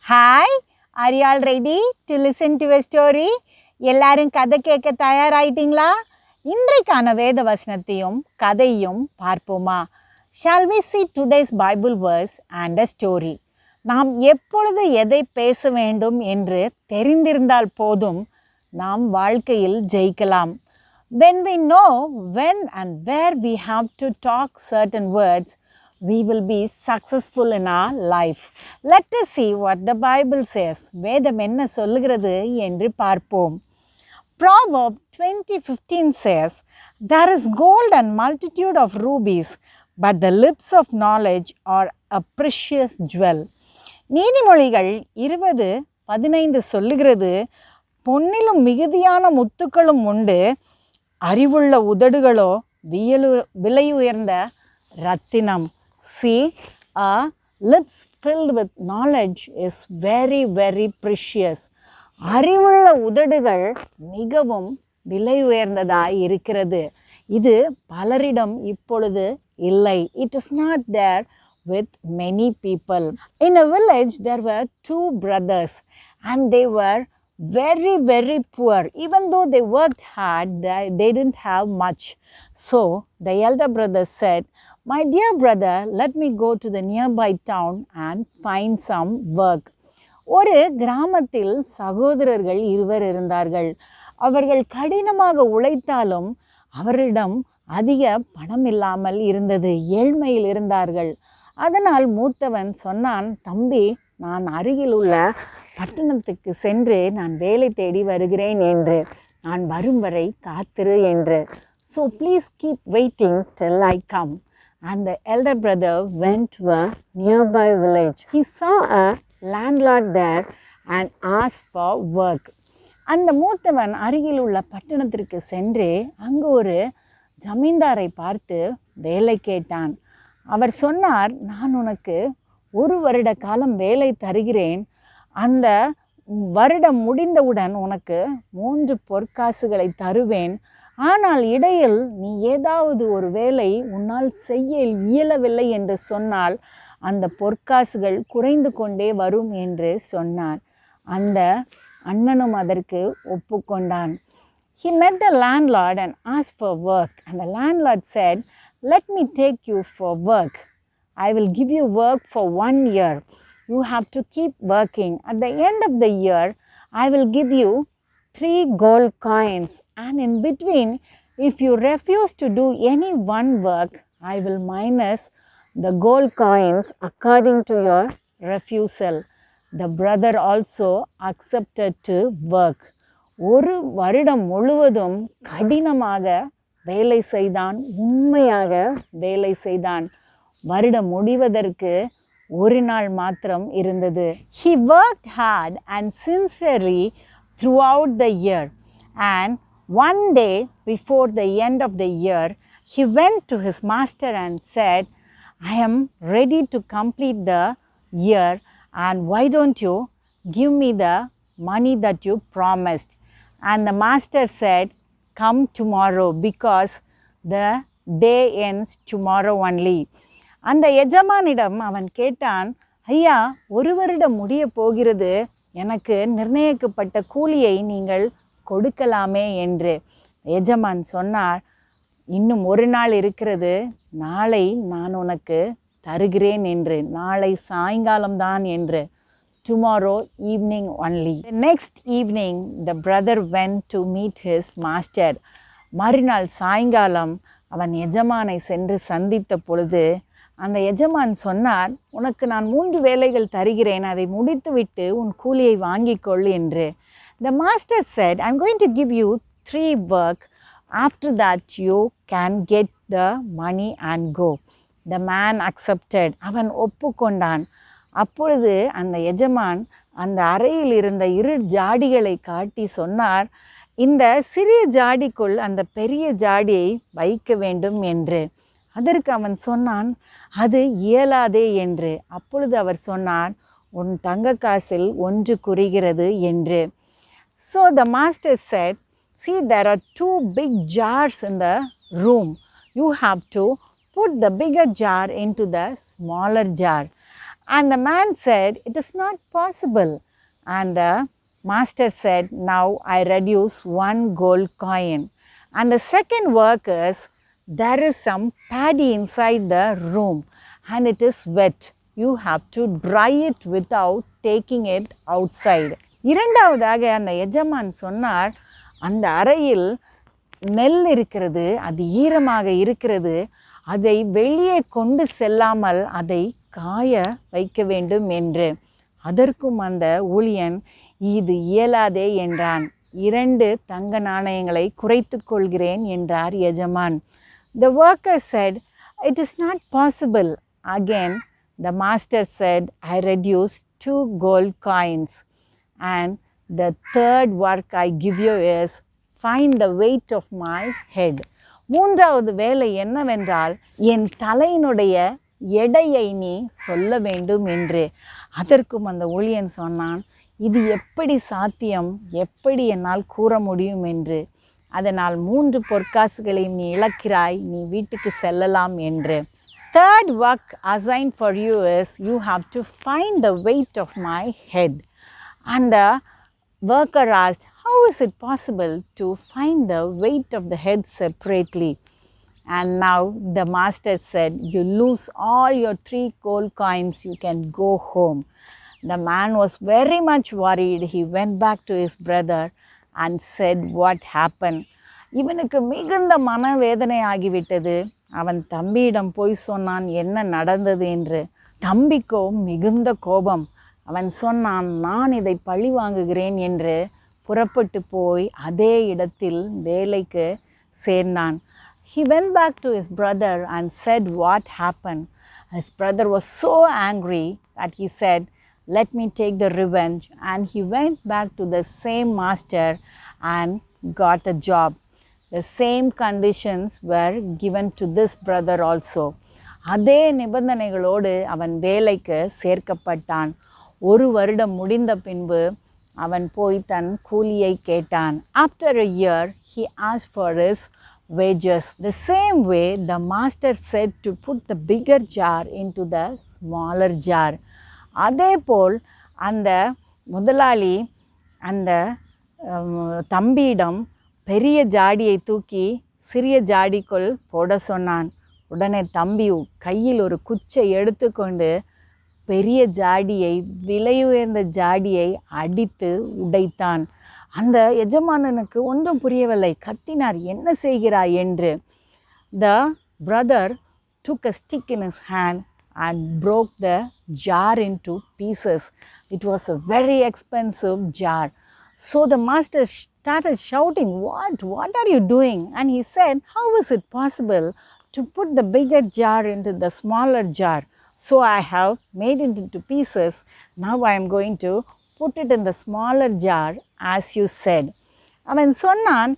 Hi, are you all ready to listen to a story? எல்லாரும் கதை கேட்க தயாராயிட்டீங்களா? இன்றைக்கான வேத வசனத்தையும் கதையும் பார்ப்போமா? Shall we see today's Bible verse and a story? நாம் எப்பொழுது எதை பேச வேண்டும் என்று தெரிந்திருந்தால் போதும் நாம் வாழ்க்கையில் ஜெயிக்கலாம். When we know when and where we have to talk certain words, we will be successful in our life. Let us see what the Bible says. வேதம் என்ன சொல்லுகிறது என்று பார்ப்போம். Proverbs 20:15 says, "There is gold and multitude of rubies, but the lips of knowledge are a precious jewel." நீதிமொழிகள் 20:15 சொல்லுகிறது, பொன்னிலும் மிகுதியான முத்துக்களும் உண்டு, அறிவுள்ள உதடுகளோ விலை உயர்ந்த ரத்தினம். See, lips filled with knowledge is very, very precious. அறிவுள்ள உதடுகள் மிகவும் விலை உயர்ந்ததாய் இருக்கிறது. இது பலரிடம் இப்பொழுது இல்லை. It is not there with many people. In a village there were two brothers and they were very, very poor. Even though they worked hard, they didn't have much. So the elder brother said, "My dear brother, let me go to the nearby town and find some work." ஒரு கிராமத்தில் சகோதரர்கள் இருவர் இருந்தார்கள். அவர்கள் கடினமாக உழைத்தாலும் அவரிடம் அதிக பணம் இல்லாமல் இருந்தது. ஏழ்மையில் இருந்தார்கள். அதனால் மூத்தவன் சொன்னான், "தம்பி, நான் அருகில் உள்ள பட்டணத்துக்கு சென்று நான் வேலை தேடி வருகிறேன் என்று. நான் வரும் வரை காத்திரு என்று. So please keep waiting till I come." And the elder brother went to a nearby village. He saw a landlord there and asked for work. அந்த மூத்தவன் அருகில் உள்ள பட்டணத்திற்கு சென்று அங்கு ஒரு ஜமீன்தாரை பார்த்து வேலை கேட்டான். அவர் சொன்னார், "நான் உனக்கு 1 வருட காலம் வேலை தருகிறேன். அந்த வருடம் முடிந்தவுடன் உனக்கு 3 பொற்காசுகளை தருவேன். ஆனால் இடையில் நீ ஏதாவது ஒரு வேலை உன்னால் செய்ய இயலவில்லை என்று சொன்னால் அந்த பொற்காசுகள் குறைந்து கொண்டே வரும் என்று சொன்னார். அந்த அண்ணனும் அதற்கு ஒப்புக்கொண்டான். He met the landlord and asked for work. And the landlord said, "Let me take you for work. I will give you work for 1 year. You have to keep working. At the end of the year, I will give you 3 gold coins. And in between, if you refuse to do any one work, I will minus the gold coins according to your refusal." The brother also accepted to work. 1 வருடம் முழுவதும் கடினமாக வேலை செய்தான். உண்மையாக வேலை செய்தான். வருடம் முடிவதற்கு 1 நாள் மாத்திரம் இருந்தது. He worked hard and sincerely throughout the year. And one day before the end of the year, he went to his master and said, "I am ready to complete the year, and why don't you give me the money that you promised?" And the master said, "Come tomorrow, because the day ends tomorrow only." அந்த எஜமானிடம் அவன் கேட்டான், "ஐயா, 1 வருடம் முடிய போகிறது. எனக்கு நிர்ணயிக்கப்பட்ட கூலியை நீங்கள் கொடுக்கலாமே" என்று. எஜமான் சொன்னார், "இன்னும் 1 நாள் இருக்கிறது. நாளை நான் உனக்கு தருகிறேன்" என்று. நாளை சாயங்காலம்தான் என்று. Tomorrow evening only. The next evening the brother went to meet his master. மறுநாள் சாயங்காலம் அவன் எஜமானை சென்று சந்தித்த பொழுது அந்த எஜமான் சொன்னார், "உனக்கு நான் 3 வேலைகள் தருகிறேன். அதை முடித்துவிட்டு உன் கூலியை வாங்கிக்கொள்" என்று. The master said, "I'm going to give you 3 work. After that you can get the money and go." The man accepted. அவன் ஒப்புக்கொண்டான். அப்பொழுது அந்த எஜமான் அந்த அறையில் இருந்த 2 ஜாடிகளை காட்டி சொன்னார், "இந்த சிறிய ஜாடிக்குள் அந்த பெரிய ஜாடியை வைக்க வேண்டும்" என்று. அதற்கு அவன் சொன்னான், "அது இயலாதே" என்று. அப்பொழுது அவர் சொன்னார், "உன் தங்க காசில் 1 குறைகிறது" என்று. So the master said, "See, there are 2 big jars in the room. You have to put the bigger jar into the smaller jar." And the man said, "It is not possible." And the master said, "Now I reduce 1 gold coin." And the second work is, there is some paddy inside the room and it is wet. You have to dry it without taking it outside. இரண்டாவதாக அந்த எஜமான் சொன்னார், அந்த அறையில் நெல் இருக்கிறது, அது ஈரமாக இருக்கிறது, அதை வெளியே கொண்டு செல்லாமல் அதை காய வைக்க வேண்டும் என்று. அதற்கும் அந்த ஊழியன், "இது இயலாதே" என்றான். 2 தங்க நாணயங்களை குறைத்து கொள்கிறேன் என்றார் எஜமான். The worker said, "It is not possible." Again the master said, "I reduce 2 gold coins. And the third work I give you is, find the weight of my head." மூன்றாவது வேலை என்னவென்றால், என் தலையினுடைய எடையை நீ சொல்ல வேண்டும் என்று. அதற்கும் அந்த ஊழியன் சொன்னான், "இது எப்படி சாத்தியம், எப்படி என்னால் கூற முடியும் என்று. அதனால் 3 பொற்காசுகளை நீ இழக்கிறாய், நீ வீட்டுக்கு செல்லலாம் என்று. Third work assigned for you is, you have to find the weight of my head." And the worker asked, "How is it possible to find the weight of the head separately?" And now the master said, "You lose all your 3 gold coins, you can go home." The man was very much worried. He went back to his brother and said what happened. இவனுக்கு மிகுந்த மனவேதனை ஆகிவிட்டது. அவன் தம்பியிடம் போய் சொன்னான் என்ன நடந்தது என்று. தம்பிக்கோ மிகுந்த கோபம். அவன் சொன்னான், "நான் இதை பழி வாங்குகிறேன்" என்று புறப்பட்டு போய் அதே இடத்தில் வேலைக்கு சேர்ந்தான். He went back to his brother and said what happened. His brother was so angry that he said, "Let me take the revenge." And he went back to the same master and got a job. The same conditions were given to this brother also. அதே நிபந்தனைகளோடு அவன் வேலைக்கு சேர்க்கப்பட்டான். 1 வருடம் முடிந்த பின்பு அவன் போய் தன் கூலியை கேட்டான். After a year he asked for his wages. The same way the master said to put the bigger jar into the smaller jar. அதேபோல் அந்த முதலாளி அந்த தம்பியிடம் பெரிய ஜாடியை தூக்கி சிறிய ஜாடிக்குள் போட சொன்னான். உடனே தம்பி கையில் ஒரு குச்சை எடுத்துக்கொண்டு பெரிய ஜாடியை, விலை உயர்ந்த ஜாடியை அடித்து உடைத்தான். அந்த எஜமானனுக்கு ஒன்றும் புரியவில்லை. கத்தினார், "என்ன செய்கிறாய்?" என்று. The brother took a stick in his hand and broke the jar into pieces. It was a very expensive jar. So the master started shouting, What are you doing?" And he said, "How is it possible to put the bigger jar into the smaller jar? So I have made it into pieces. Now I am going to put it in the smaller jar as you said." அவன் சொன்னான்,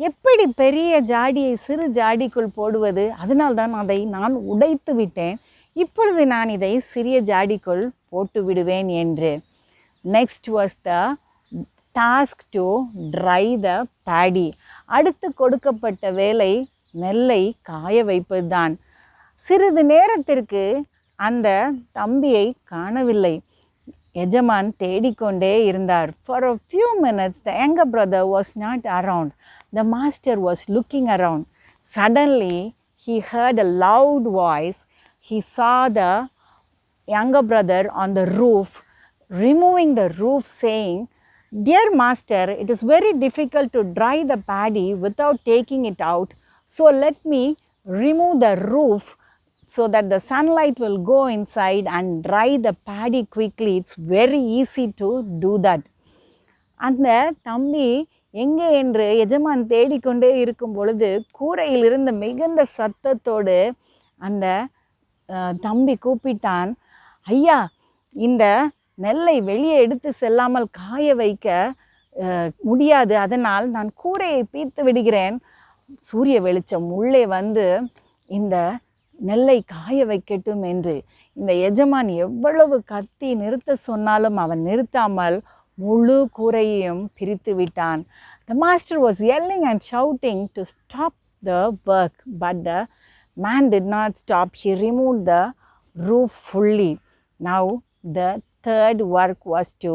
"எப்படி பெரிய ஜாடியை சிறு ஜாடிக்குள் போடுவது? அதனால்தான் அதை நான் உடைத்து விட்டேன். இப்பொழுது நான் இதை சிறிய ஜாடிக்குள் போட்டு விடுவேன் என்று. Next was the task to dry the paddy. அடுத்து கொடுக்கப்பட்ட வேலை நெல்லை காய வைப்பதுதான். சிறிது நேரத்திற்கு அந்த தம்பியை காணவில்லை. எஜமான் தேடிக்கொண்டே இருந்தார். For a few minutes the younger brother was not around. The master was looking around. Suddenly he heard a loud voice. He saw the younger brother on the roof, removing the roof, saying, "Dear master, it is very difficult to dry the paddy without taking it out. So let me remove the roof so that the sunlight will go inside and dry the paddy quickly. It's very easy to do that." அந்த தம்பி எங்கே என்று எஜமான் தேடிக்கொண்டே இருக்கும் பொழுது கூரையில் இருந்த மிகுந்த சத்தத்தோடு அந்த தம்பி கூப்பிட்டான், "ஐயா, இந்த நெல்லை வெளியே எடுத்து செல்லாமல் காய வைக்க முடியாது. அதனால் நான் கூரையை பீத்து விடுகிறேன். சூரிய வெளிச்சம் உள்ளே வந்து இந்த நெல்லை காய வைக்கட்டும்" என்று. இந்த எஜமான் எவ்வளவு கத்தி நிறுத்த சொன்னாலும் அவன் நிறுத்தாமல் முழு கூரையையும் பிரித்து விட்டான். The master was yelling and shouting to stop the work, but the man did not stop. He removed the roof fully. Now The third work was to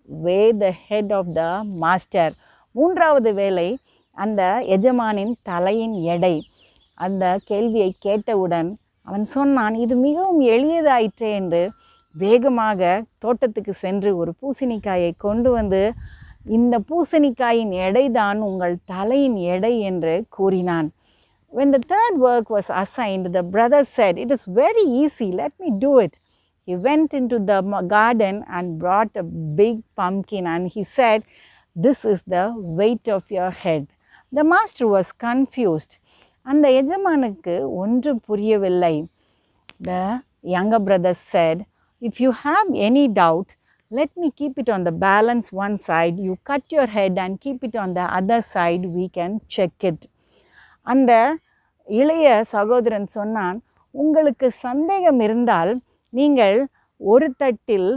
weigh the head of the master. மூன்றாவது வேலை அந்த எஜமானின் தலையின் எடை. அந்த கேள்வியை கேட்டவுடன் அவன் சொன்னான், இது மிகவும் எளியதாயிற்றே என்று வேகமாக தோட்டத்துக்கு சென்று ஒரு பூசணிக்காயை கொண்டு வந்து, இந்த பூசணிக்காயின் எடைதான் உங்கள் தலையின் எடை என்று கூறினான். When the third work was assigned, the brother said, it is very easy, let me do it. He went into the garden and brought a big pumpkin and he said, this is the weight of your head. The master was confused. அந்த எஜமானுக்கு ஒன்றும் புரியவில்லை. The younger brother said, if you have any doubt, let me keep it on the balance one side. You cut your head and keep it on the other side. We can check it. அந்த இளைய சகோதரன் சொன்னான், உங்களுக்கு சந்தேகம் இருந்தால் நீங்கள் ஒரு தட்டில்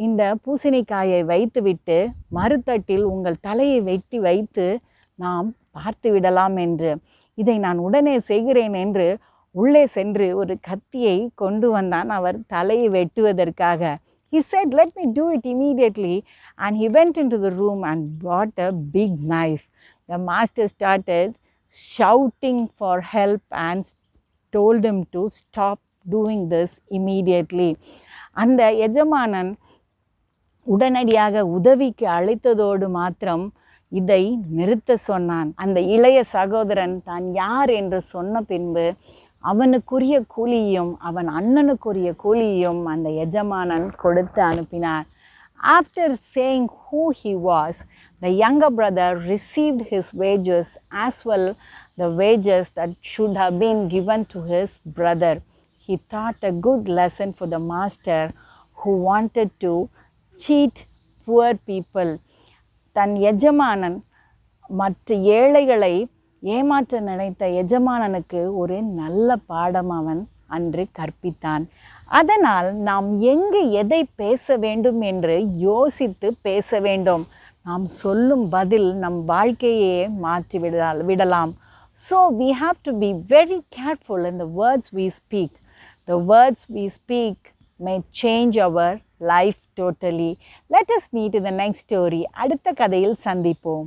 இந்த பூசணிக்காயை வைத்துவிட்டு மறுதட்டில் உங்கள் தலையை வெட்டி வைத்து நாம் பார்த்து விடலாம் என்று. இதை நான் உடனே செய்கிறேன் என்று உள்ளே சென்று ஒரு கத்தியை கொண்டு வந்தான் அவர் தலையை வெட்டுவதற்காக. He said, let me do it immediately, and he went into the room and brought a big knife. The master started shouting for help and told him to stop doing this immediately. அந்த எஜமானன் உடனடியாக உதவிக்கு அழைத்ததோடு மாத்திரம் இதை நிறுத்த சொன்னான். அந்த இளைய சகோதரன் தான் யார் என்று சொன்ன பின்பு அவனுக்குரிய கூலியும் அவன் அண்ணனுக்குரிய கூலியும் அந்த எஜமானன் கொடுத்து அனுப்பினார். After saying who he was, the younger brother received his wages as well the wages that should have been given to his brother. He taught a good lesson for the master who wanted to cheat poor people. தன் எஜமானன் மற்ற ஏழைகளை ஏமாற்ற நினைத்த எஜமானனுக்கு ஒரு நல்ல பாடம் அவன் அன்று கற்பித்தான். அதனால் நாம் எங்கு எதை பேச வேண்டும் என்று யோசித்து பேச வேண்டும். நாம் சொல்லும் பதில் நம் வாழ்க்கையே மாற்றி விடலாம். So we have to be very careful in the words we speak. The words we speak may change our life totally. Let us meet in the next story. அடுத்த கதையில் சந்திப்போம்.